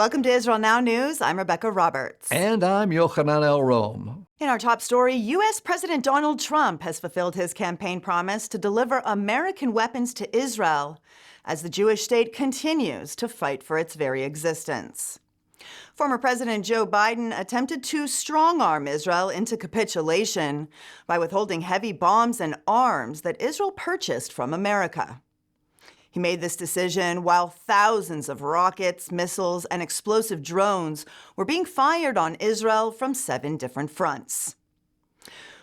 Welcome to Israel Now News. I'm Rebekah Roberts. And I'm Yochanan Elrom. In our top story, U.S. President Donald Trump has fulfilled his campaign promise to deliver American weapons to Israel as the Jewish state continues to fight for its very existence. Former President Joe Biden attempted to strong-arm Israel into capitulation by withholding heavy bombs and arms that Israel purchased from America. He made this decision while thousands of rockets, missiles, and explosive drones were being fired on Israel from 7 different fronts.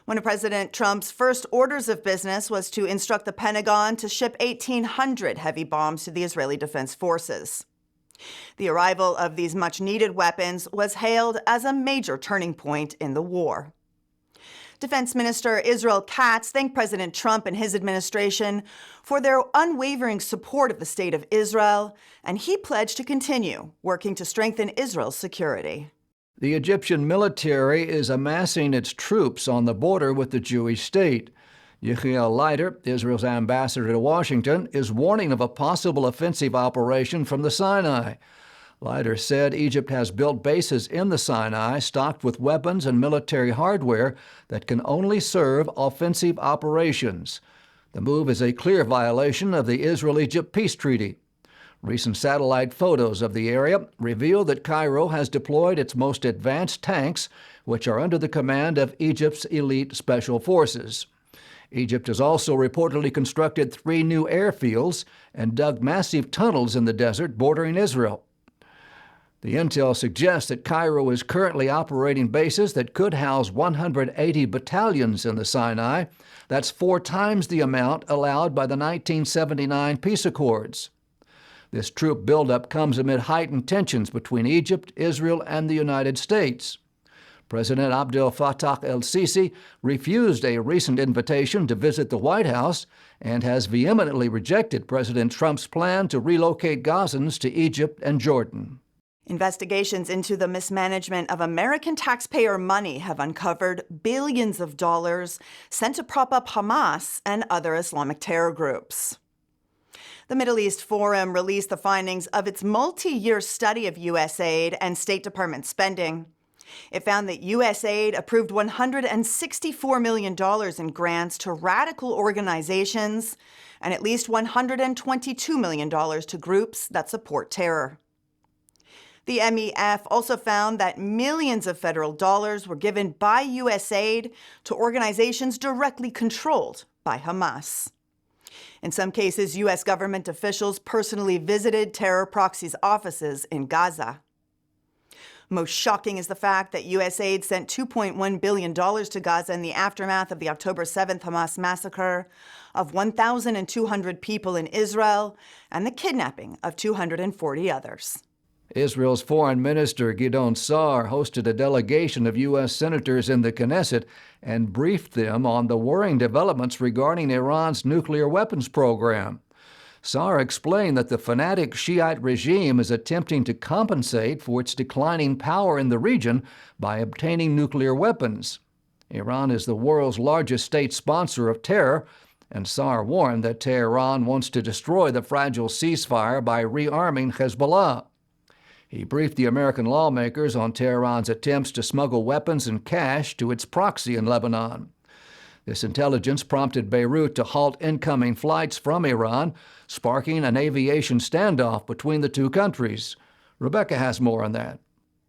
One of President Trump's first orders of business was to instruct the Pentagon to ship 1,800 heavy bombs to the Israeli Defense Forces. The arrival of these much-needed weapons was hailed as a major turning point in the war. Defense Minister Israel Katz thanked President Trump and his administration for their unwavering support of the state of Israel, and he pledged to continue working to strengthen Israel's security. The Egyptian military is amassing its troops on the border with the Jewish state. Yechiel Leiter, Israel's ambassador to Washington, is warning of a possible offensive operation from the Sinai. Leiter said Egypt has built bases in the Sinai stocked with weapons and military hardware that can only serve offensive operations. The move is a clear violation of the Israel-Egypt peace treaty. Recent satellite photos of the area reveal that Cairo has deployed its most advanced tanks, which are under the command of Egypt's elite special forces. Egypt has also reportedly constructed 3 new airfields and dug massive tunnels in the desert bordering Israel. The intel suggests that Cairo is currently operating bases that could house 180 battalions in the Sinai. That's 4 times the amount allowed by the 1979 peace accords. This troop buildup comes amid heightened tensions between Egypt, Israel, and the United States. President Abdel Fattah el-Sisi refused a recent invitation to visit the White House and has vehemently rejected President Trump's plan to relocate Gazans to Egypt and Jordan. Investigations into the mismanagement of American taxpayer money have uncovered billions of dollars sent to prop up Hamas and other Islamic terror groups. The Middle East Forum released the findings of its multi-year study of U.S. aid and State Department spending. It found that U.S. aid approved $164 million in grants to radical organizations and at least $122 million to groups that support terror. The MEF also found that millions of federal dollars were given by U.S. aid to organizations directly controlled by Hamas. In some cases, U.S. government officials personally visited terror proxies' offices in Gaza. Most shocking is the fact that U.S. aid sent $2.1 billion to Gaza in the aftermath of the October 7th Hamas massacre of 1,200 people in Israel and the kidnapping of 240 others. Israel's Foreign Minister Gideon Sa'ar hosted a delegation of U.S. senators in the Knesset and briefed them on the worrying developments regarding Iran's nuclear weapons program. Sa'ar explained that the fanatic Shiite regime is attempting to compensate for its declining power in the region by obtaining nuclear weapons. Iran is the world's largest state sponsor of terror, and Sa'ar warned that Tehran wants to destroy the fragile ceasefire by rearming Hezbollah. He briefed the American lawmakers on Tehran's attempts to smuggle weapons and cash to its proxy in Lebanon. This intelligence prompted Beirut to halt incoming flights from Iran, sparking an aviation standoff between the 2 countries. Rebekah has more on that.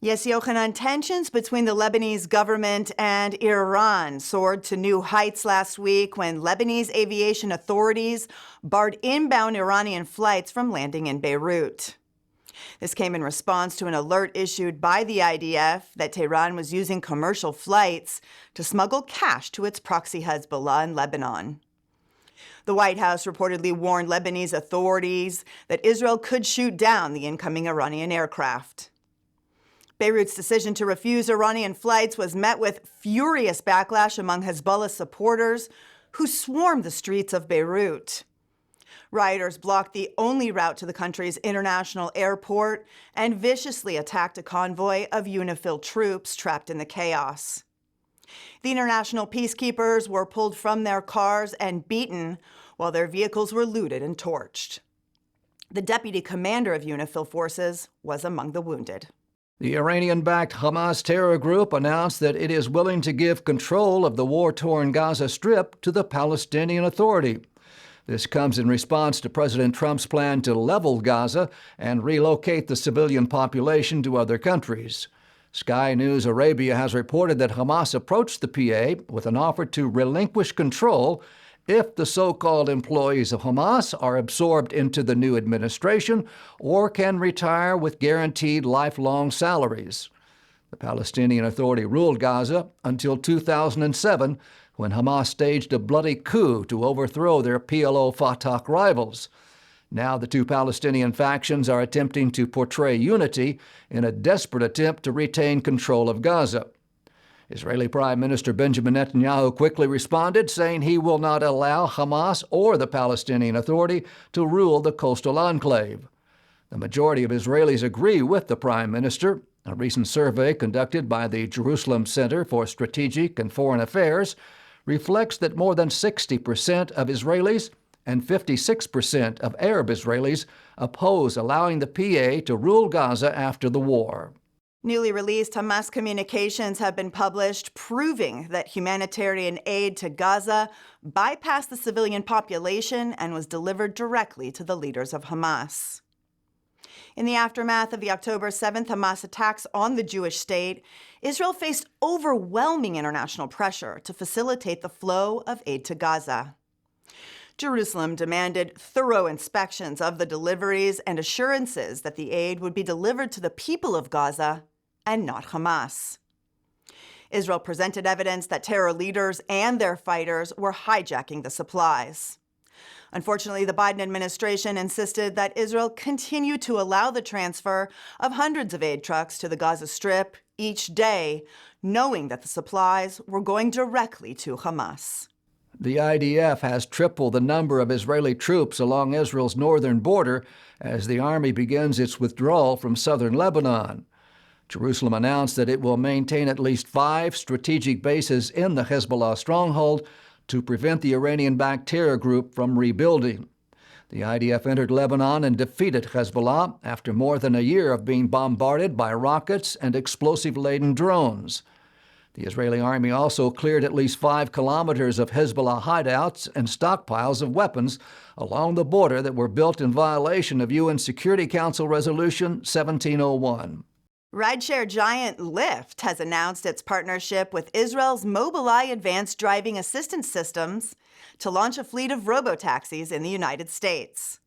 Yes, Yochanan, tensions between the Lebanese government and Iran soared to new heights last week when Lebanese aviation authorities barred inbound Iranian flights from landing in Beirut. This came in response to an alert issued by the IDF that Tehran was using commercial flights to smuggle cash to its proxy Hezbollah in Lebanon. The White House reportedly warned Lebanese authorities that Israel could shoot down the incoming Iranian aircraft. Beirut's decision to refuse Iranian flights was met with furious backlash among Hezbollah supporters who swarmed the streets of Beirut. Rioters blocked the only route to the country's international airport and viciously attacked a convoy of UNIFIL troops trapped in the chaos. The international peacekeepers were pulled from their cars and beaten while their vehicles were looted and torched. The deputy commander of UNIFIL forces was among the wounded. The Iranian-backed Hamas terror group announced that it is willing to give control of the war-torn Gaza Strip to the Palestinian Authority. This comes in response to President Trump's plan to level Gaza and relocate the civilian population to other countries. Sky News Arabia has reported that Hamas approached the PA with an offer to relinquish control if the so-called employees of Hamas are absorbed into the new administration or can retire with guaranteed lifelong salaries. The Palestinian Authority ruled Gaza until 2007, when Hamas staged a bloody coup to overthrow their PLO Fatah rivals. Now the two Palestinian factions are attempting to portray unity in a desperate attempt to retain control of Gaza. Israeli Prime Minister Benjamin Netanyahu quickly responded, saying he will not allow Hamas or the Palestinian Authority to rule the coastal enclave. The majority of Israelis agree with the Prime Minister. A recent survey conducted by the Jerusalem Center for Strategic and Foreign Affairs reflects that more than 60% of Israelis and 56% of Arab Israelis oppose allowing the PA to rule Gaza after the war. Newly released Hamas communications have been published proving that humanitarian aid to Gaza bypassed the civilian population and was delivered directly to the leaders of Hamas. In the aftermath of the October 7th Hamas attacks on the Jewish state, Israel faced overwhelming international pressure to facilitate the flow of aid to Gaza. Jerusalem demanded thorough inspections of the deliveries and assurances that the aid would be delivered to the people of Gaza and not Hamas. Israel presented evidence that terror leaders and their fighters were hijacking the supplies. Unfortunately, the Biden administration insisted that Israel continue to allow the transfer of hundreds of aid trucks to the Gaza Strip each day, knowing that the supplies were going directly to Hamas. The IDF has tripled the number of Israeli troops along Israel's northern border as the army begins its withdrawal from southern Lebanon. Jerusalem announced that it will maintain at least 5 strategic bases in the Hezbollah stronghold to prevent the Iranian-backed terror group from rebuilding. The IDF entered Lebanon and defeated Hezbollah after more than a year of being bombarded by rockets and explosive-laden drones. The Israeli army also cleared at least 5 kilometers of Hezbollah hideouts and stockpiles of weapons along the border that were built in violation of UN Security Council Resolution 1701. Rideshare giant Lyft has announced its partnership with Israel's Mobileye Advanced Driving Assistance Systems to launch a fleet of robotaxis in the United States.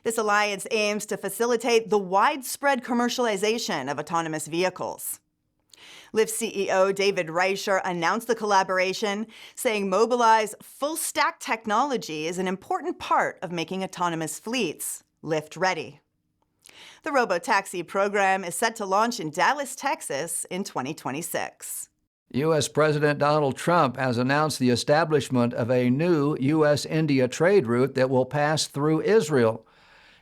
This alliance aims to facilitate the widespread commercialization of autonomous vehicles. Lyft CEO David Reischer announced the collaboration, saying Mobileye's full-stack technology is an important part of making autonomous fleets Lyft ready. The robotaxi program is set to launch in Dallas, Texas in 2026. U.S. President Donald Trump has announced the establishment of a new U.S.-India trade route that will pass through Israel.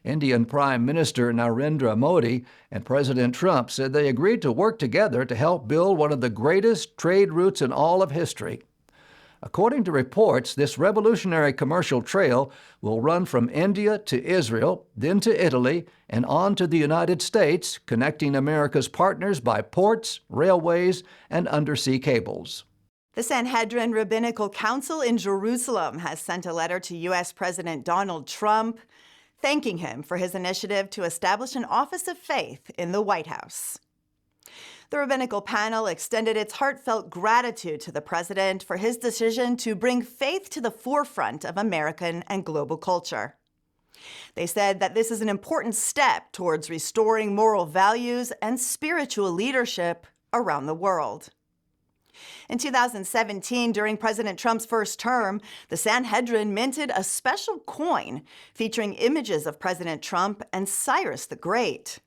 Indian Prime Minister Narendra Modi and President Trump said they agreed to work together to help build one of the greatest trade routes in all of history. According to reports, this revolutionary commercial trail will run from India to Israel, then to Italy, and on to the United States, connecting America's partners by ports, railways, and undersea cables. The Sanhedrin Rabbinical Council in Jerusalem has sent a letter to U.S. President Donald Trump, thanking him for his initiative to establish an office of faith in the White House. The rabbinical panel extended its heartfelt gratitude to the president for his decision to bring faith to the forefront of American and global culture. They said that this is an important step towards restoring moral values and spiritual leadership around the world. In 2017, during President Trump's first term, the Sanhedrin minted a special coin featuring images of President Trump and Cyrus the Great.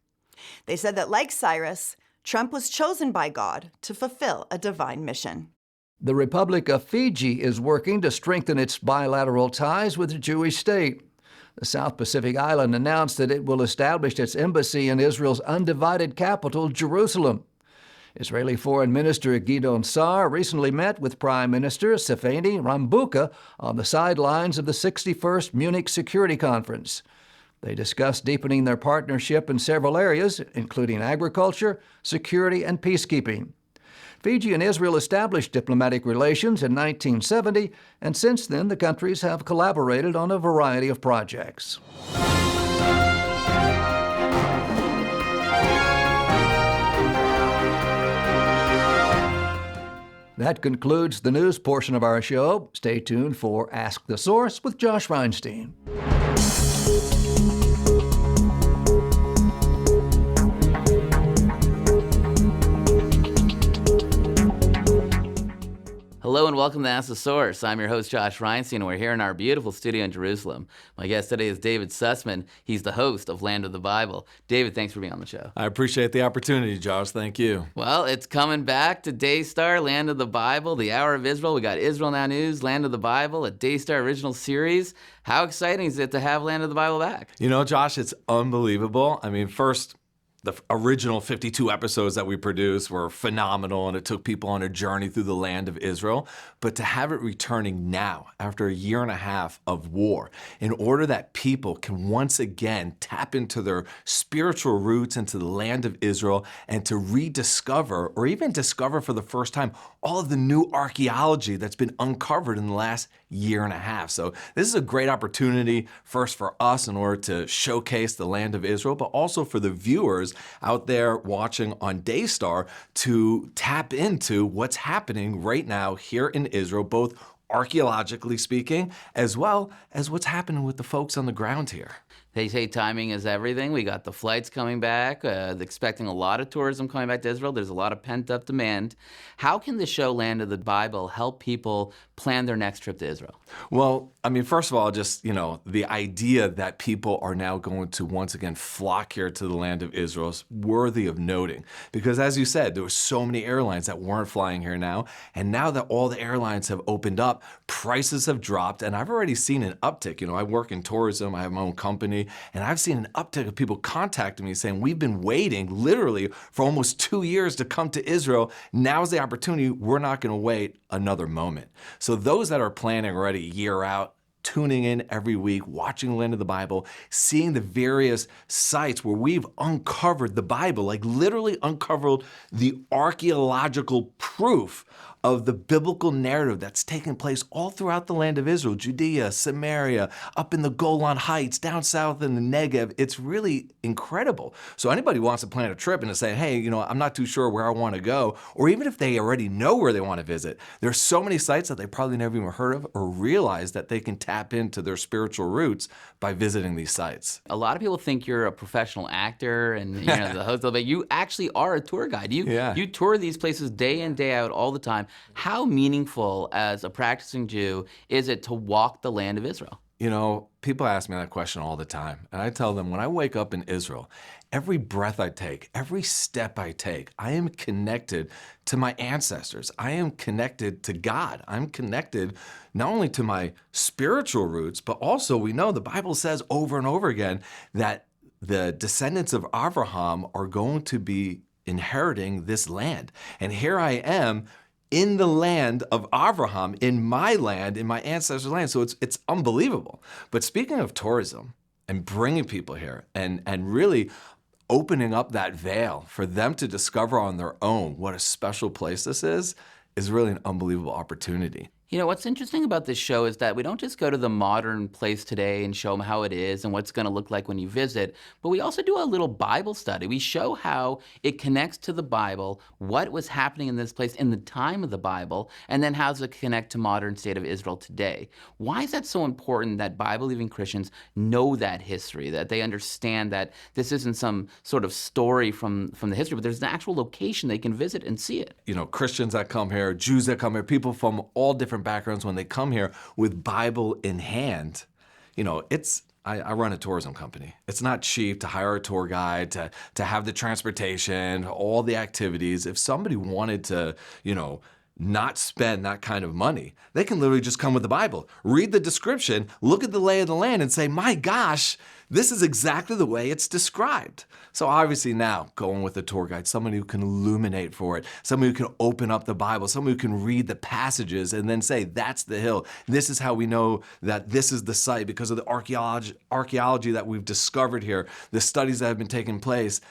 They said that, like Cyrus, Trump was chosen by God to fulfill a divine mission. The Republic of Fiji is working to strengthen its bilateral ties with the Jewish state. The South Pacific island announced that it will establish its embassy in Israel's undivided capital, Jerusalem. Israeli Foreign Minister Gideon Sa'ar recently met with Prime Minister Sefeni Rambuka on the sidelines of the 61st Munich Security Conference. They discussed deepening their partnership in several areas, including agriculture, security, and peacekeeping. Fiji and Israel established diplomatic relations in 1970, and since then the countries have collaborated on a variety of projects. That concludes the news portion of our show. Stay tuned for Ask the Source with Josh Reinstein. Hello and welcome to Ask the Source. I'm your host, Josh Reinstein, and we're here in our beautiful studio in Jerusalem. My guest today is David Sussman. He's the host of Land of the Bible. David, thanks for being on the show. I appreciate the opportunity, Josh. Thank you. Well, it's coming back to Daystar, Land of the Bible, the Hour of Israel. We got Israel Now News, Land of the Bible, a Daystar original series. How exciting is it to have Land of the Bible back? You know, Josh, it's unbelievable. I mean, first, the original 52 episodes that we produced were phenomenal, and it took people on a journey through the land of Israel. But to have it returning now, after a year and a half of war, in order that people can once again tap into their spiritual roots into the land of Israel and to rediscover, or even discover for the first time, all of the new archaeology that's been uncovered in the last year and a half. So this is a great opportunity, first for us in order to showcase the land of Israel, but also for the viewers out there watching on Daystar to tap into what's happening right now here in Israel, both archaeologically speaking, as well as what's happening with the folks on the ground here. They say timing is everything. We got the flights coming back, expecting a lot of tourism coming back to Israel. There's a lot of pent-up demand. How can the show Land of the Bible help people plan their next trip to Israel? Well, I mean, first of all, just, the idea that people are now going to once again flock here to the land of Israel is worthy of noting. Because as you said, there were so many airlines that weren't flying here now. And now that all the airlines have opened up, prices have dropped. And I've already seen an uptick. I work in tourism. I have my own company. And I've seen an uptick of people contacting me saying, we've been waiting literally for almost 2 years to come to Israel. Now's the opportunity. We're not going to wait another moment. So those that are planning already a year out, tuning in every week, watching the Land of the Bible, seeing the various sites where we've uncovered the Bible, like literally uncovered the archaeological proof of the biblical narrative that's taken place all throughout the land of Israel, Judea, Samaria, up in the Golan Heights, down south in the Negev. It's really incredible. So anybody who wants to plan a trip and to say, hey, I'm not too sure where I want to go, or even if they already know where they want to visit, there's so many sites that they probably never even heard of or realize that they can tap into their spiritual roots by visiting these sites. A lot of people think you're a professional actor and the host, but you actually are a tour guide. You tour these places day in, day out, all the time. How meaningful as a practicing Jew is it to walk the land of Israel? People ask me that question all the time. And I tell them, when I wake up in Israel, every breath I take, every step I take, I am connected to my ancestors. I am connected to God. I'm connected not only to my spiritual roots, but also we know the Bible says over and over again that the descendants of Abraham are going to be inheriting this land. And here I am in the land of Abraham, in my land, in my ancestors' land. So it's unbelievable. But speaking of tourism and bringing people here and really opening up that veil for them to discover on their own what a special place this is really an unbelievable opportunity. What's interesting about this show is that we don't just go to the modern place today and show them how it is and what's going to look like when you visit, but we also do a little Bible study. We show how it connects to the Bible, what was happening in this place in the time of the Bible, and then how does it connect to modern state of Israel today. Why is that so important that Bible-believing Christians know that history, that they understand that this isn't some sort of story from the history, but there's an actual location they can visit and see it? Christians that come here, Jews that come here, people from all different backgrounds, when they come here with Bible in hand, I run a tourism company. It's not cheap to hire a tour guide, to have the transportation, all the activities. If somebody wanted to, not spend that kind of money. They can literally just come with the Bible, read the description, look at the lay of the land and say, my gosh, this is exactly the way it's described. So obviously now going with a tour guide, someone who can illuminate for it, someone who can open up the Bible, someone who can read the passages and then say, that's the hill. This is how we know that this is the site because of the archaeology that we've discovered here, the studies that have been taking place.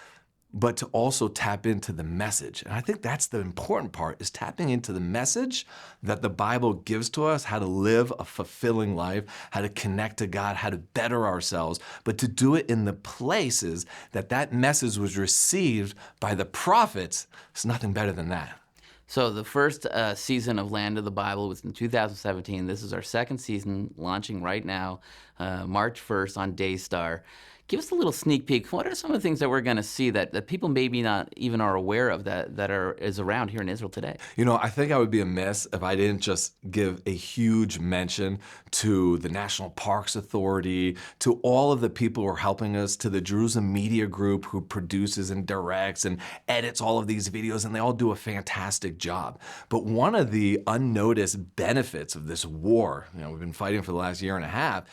But to also tap into the message. And I think that's the important part, is tapping into the message that the Bible gives to us, how to live a fulfilling life, how to connect to God, how to better ourselves, but to do it in the places that that message was received by the prophets. There's nothing better than that. So the first season of Land of the Bible was in 2017. This is our second season, launching right now, March 1st on Daystar. Give us a little sneak peek. What are some of the things that we're going to see that people maybe not even are aware of that is around here in Israel today? You know, I think I would be amiss if I didn't just give a huge mention to the National Parks Authority, to all of the people who are helping us, to the Jerusalem Media Group who produces and directs and edits all of these videos, and they all do a fantastic job. But one of the unnoticed benefits of this war, we've been fighting for the last year and a half,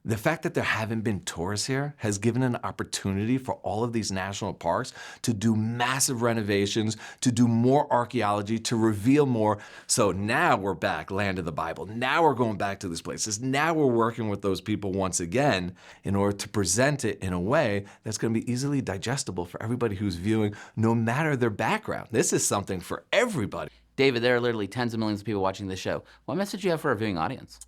the fact that there haven't been tourists here has given an opportunity for all of these national parks to do massive renovations, to do more archaeology, to reveal more. So now we're back, Land of the Bible. Now we're going back to these places. Now we're working with those people once again in order to present it in a way that's going to be easily digestible for everybody who's viewing, no matter their background. This is something for everybody. David, there are literally tens of millions of people watching this show. What message do you have for our viewing audience?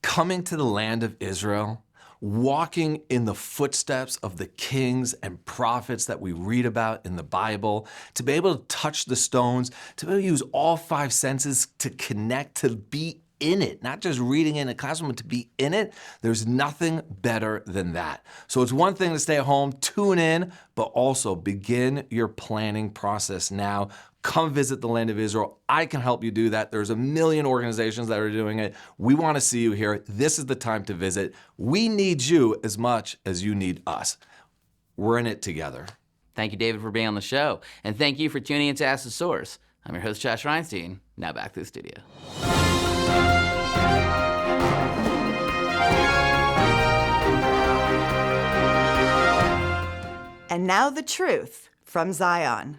Coming to the land of Israel, walking in the footsteps of the kings and prophets that we read about in the Bible, to be able to touch the stones, to be able to use all five senses to connect, to be in it, not just reading in a classroom, but to be in it, there's nothing better than that. So it's one thing to stay at home, tune in, but also begin your planning process now. Come visit the land of Israel. I can help you do that. There's a million organizations that are doing it. We want to see you here. This is the time to visit. We need you as much as you need us. We're in it together. Thank you, David, for being on the show. And thank you for tuning in to Ask the Source. I'm your host, Josh Reinstein. Now back to the studio. And now the truth from Zion.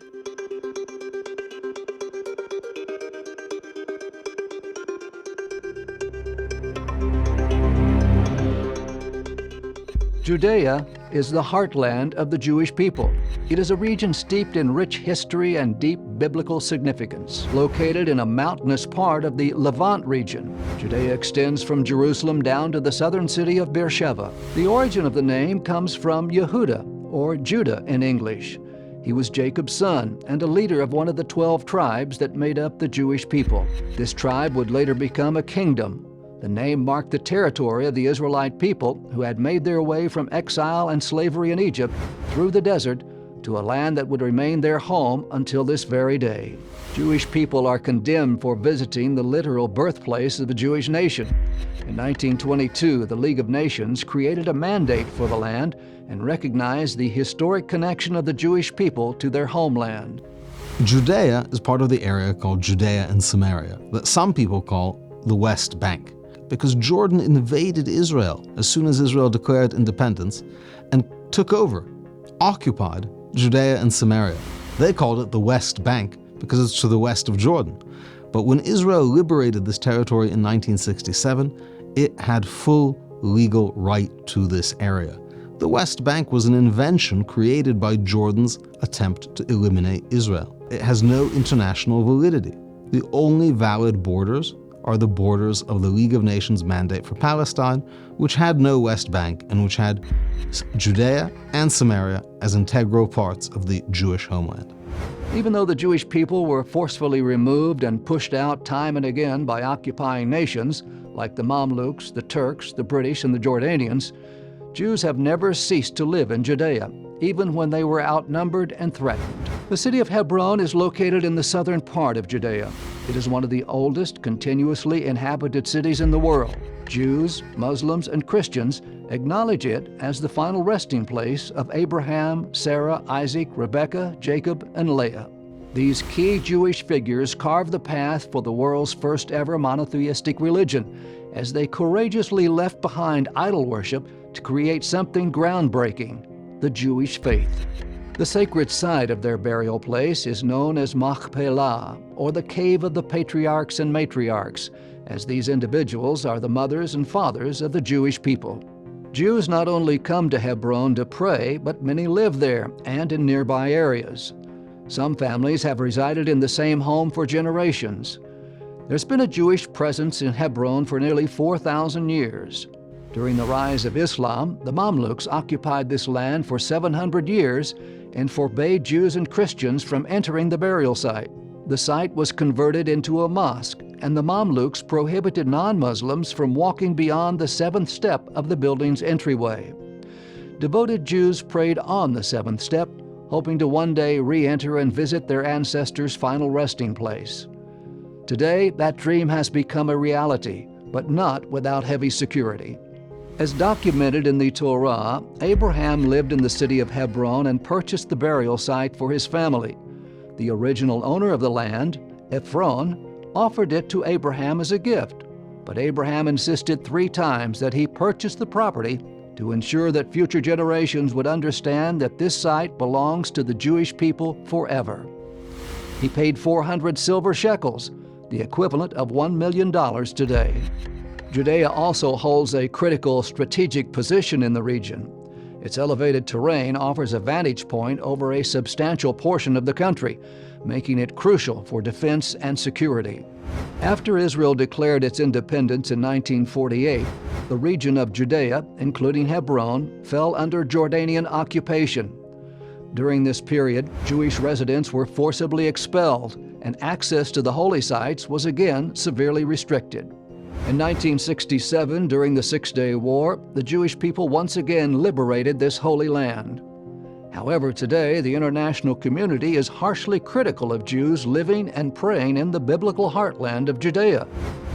Judea is the heartland of the Jewish people. It is a region steeped in rich history and deep biblical significance, located in a mountainous part of the Levant region. Judea extends from Jerusalem down to the southern city of Beersheba. The origin of the name comes from Yehuda, or Judah in English. He was Jacob's son and a leader of one of the 12 tribes that made up the Jewish people. This tribe would later become a kingdom. The name marked the territory of the Israelite people who had made their way from exile and slavery in Egypt through the desert to a land that would remain their home until this very day. Jewish people are condemned for visiting the literal birthplace of the Jewish nation. In 1922, the League of Nations created a mandate for the land and recognized the historic connection of the Jewish people to their homeland. Judea is part of the area called Judea and Samaria, that some people call the West Bank, because Jordan invaded Israel as soon as Israel declared independence and took over, occupied Judea and Samaria. They called it the West Bank because it's to the west of Jordan. But when Israel liberated this territory in 1967, it had full legal right to this area. The West Bank was an invention created by Jordan's attempt to eliminate Israel. It has no international validity. The only valid borders are the borders of the League of Nations mandate for Palestine, which had no West Bank and which had Judea and Samaria as integral parts of the Jewish homeland. Even though the Jewish people were forcefully removed and pushed out time and again by occupying nations like the Mamluks, the Turks, the British, and the Jordanians, Jews have never ceased to live in Judea, even when they were outnumbered and threatened. The city of Hebron is located in the southern part of Judea. It is one of the oldest continuously inhabited cities in the world. Jews, Muslims, and Christians acknowledge it as the final resting place of Abraham, Sarah, Isaac, Rebekah, Jacob, and Leah. These key Jewish figures carved the path for the world's first ever monotheistic religion as they courageously left behind idol worship to create something groundbreaking, the Jewish faith. The sacred site of their burial place is known as Machpelah, or the Cave of the Patriarchs and Matriarchs, as these individuals are the mothers and fathers of the Jewish people. Jews not only come to Hebron to pray, but many live there and in nearby areas. Some families have resided in the same home for generations. There's been a Jewish presence in Hebron for nearly 4,000 years. During the rise of Islam, the Mamluks occupied this land for 700 years and forbade Jews and Christians from entering the burial site. The site was converted into a mosque, and the Mamluks prohibited non-Muslims from walking beyond the seventh step of the building's entryway. Devoted Jews prayed on the seventh step, hoping to one day re-enter and visit their ancestors' final resting place. Today, that dream has become a reality, but not without heavy security. As documented in the Torah, Abraham lived in the city of Hebron and purchased the burial site for his family. The original owner of the land, Ephron, offered it to Abraham as a gift, but Abraham insisted 3 times that he purchase the property to ensure that future generations would understand that this site belongs to the Jewish people forever. He paid 400 silver shekels, the equivalent of $1 million today. Judea also holds a critical strategic position in the region. Its elevated terrain offers a vantage point over a substantial portion of the country, making it crucial for defense and security. After Israel declared its independence in 1948, the region of Judea, including Hebron, fell under Jordanian occupation. During this period, Jewish residents were forcibly expelled, and access to the holy sites was again severely restricted. In 1967, during the Six-Day War, the Jewish people once again liberated this holy land. However, today, the international community is harshly critical of Jews living and praying in the biblical heartland of Judea.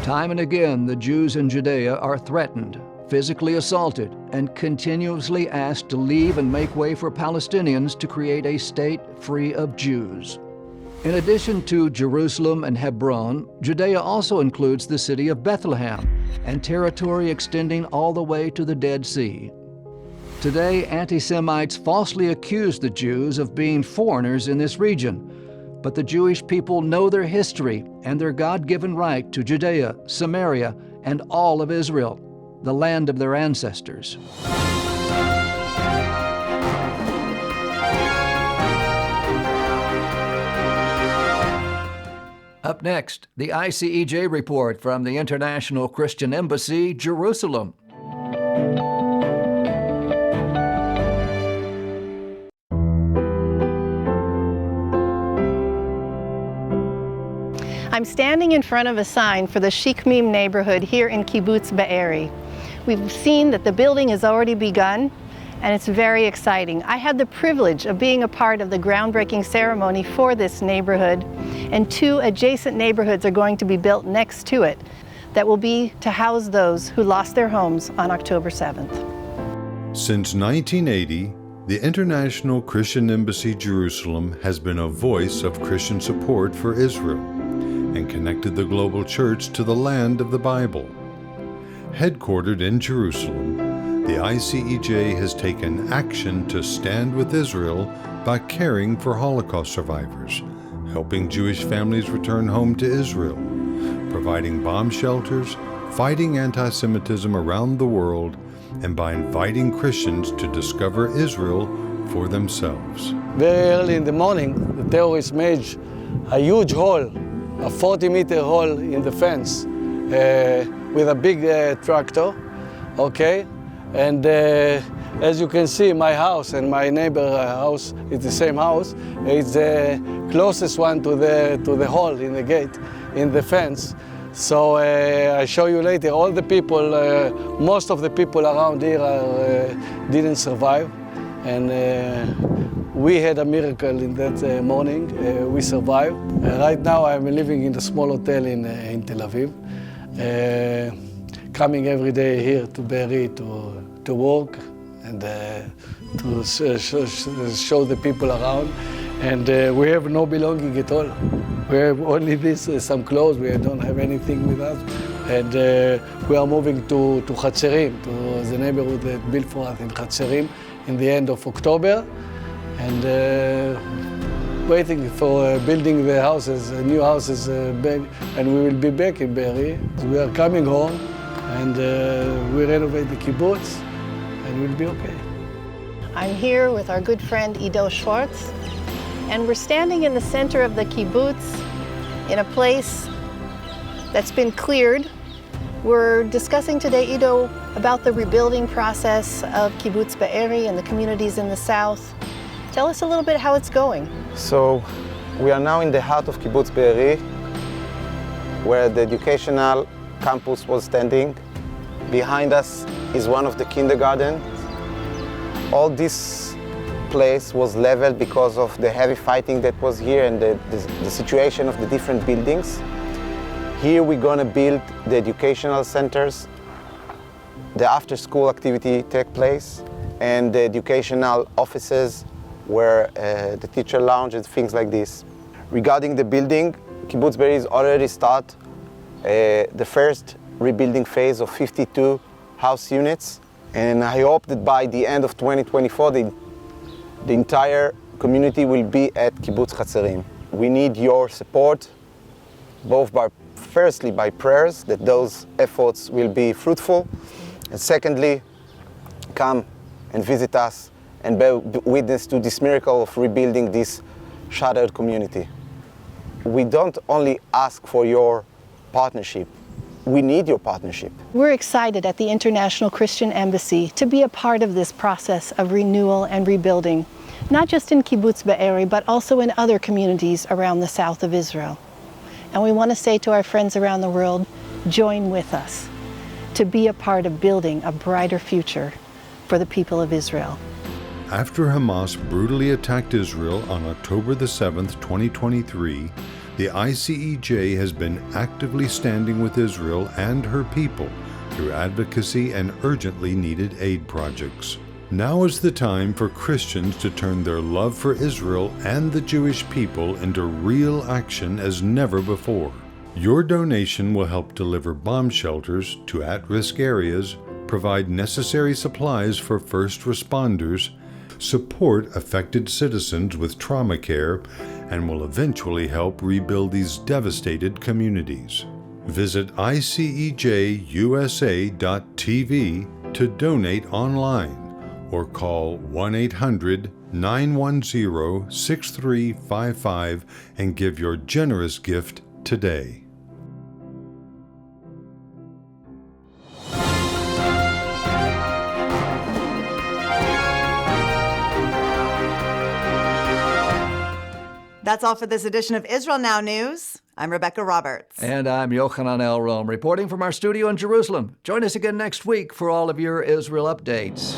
Time and again, the Jews in Judea are threatened, physically assaulted, and continuously asked to leave and make way for Palestinians to create a state free of Jews. In addition to Jerusalem and Hebron, Judea also includes the city of Bethlehem and territory extending all the way to the Dead Sea. Today, anti-Semites falsely accuse the Jews of being foreigners in this region, but the Jewish people know their history and their God-given right to Judea, Samaria, and all of Israel, the land of their ancestors. Up next, the ICEJ Report from the International Christian Embassy, Jerusalem. I'm standing in front of a sign for the Shikmim neighborhood here in Kibbutz Be'eri. We've seen that the building has already begun, and it's very exciting. I had the privilege of being a part of the groundbreaking ceremony for this neighborhood, and 2 adjacent neighborhoods are going to be built next to it that will be to house those who lost their homes on October 7th. Since 1980, the International Christian Embassy Jerusalem has been a voice of Christian support for Israel and connected the global church to the land of the Bible. Headquartered in Jerusalem, the ICEJ has taken action to stand with Israel by caring for Holocaust survivors, helping Jewish families return home to Israel, providing bomb shelters, fighting anti-Semitism around the world, and by inviting Christians to discover Israel for themselves. Very early in the morning, the terrorists made a huge hole, a 40-meter hole in the fence with a big tractor, okay? And as you can see, my house and my neighbor house is the same house. It's the closest one to the hole in the gate, in the fence. So I show you later, all the people, most of the people around here didn't survive. And we had a miracle in that morning. We survived. Right now I'm living in a small hotel in Tel Aviv. Coming every day here to Beirut to work and to show the people around. and we have no belonging at all. We have only this, some clothes. We don't have anything with us, and we are moving to Hatzerim, to the neighborhood that built for us in Hatzerim, in the end of October, and waiting for building the houses, new houses, back, and we will be back in Be'eri. We are coming home, and we renovate the kibbutz, and we'll be okay. I'm here with our good friend Ido Schwartz, and we're standing in the center of the kibbutz in a place that's been cleared. We're discussing today, Ido, about the rebuilding process of Kibbutz Be'eri and the communities in the south. Tell us a little bit how it's going. So, we are now in the heart of Kibbutz Be'eri, where the educational campus was standing. Behind us is one of the kindergartens. All this place was leveled because of the heavy fighting that was here and the situation of the different buildings. Here we're going to build the educational centers, the after-school activity take place, and the educational offices where the teacher lounge and things like this. Regarding the building, Kibbutz Be'eri has already started the first rebuilding phase of 52 house units, and I hope that by the end of 2024, the entire community will be at Kibbutz Hatzerim. We need your support, both firstly by prayers, that those efforts will be fruitful, and secondly, come and visit us and bear witness to this miracle of rebuilding this shattered community. We don't only ask for your partnership, we need your partnership. We're excited at the International Christian Embassy to be a part of this process of renewal and rebuilding, not just in Kibbutz Be'eri, but also in other communities around the south of Israel. And we want to say to our friends around the world, join with us to be a part of building a brighter future for the people of Israel. After Hamas brutally attacked Israel on October the 7th, 2023, the ICEJ has been actively standing with Israel and her people through advocacy and urgently needed aid projects. Now is the time for Christians to turn their love for Israel and the Jewish people into real action as never before. Your donation will help deliver bomb shelters to at-risk areas, provide necessary supplies for first responders, support affected citizens with trauma care, and will eventually help rebuild these devastated communities. Visit ICEJUSA.tv to donate online or call 1-800-910-6355 and give your generous gift today. That's all for this edition of Israel Now News. I'm Rebekah Roberts. And I'm Yochanan Elrom, reporting from our studio in Jerusalem. Join us again next week for all of your Israel updates.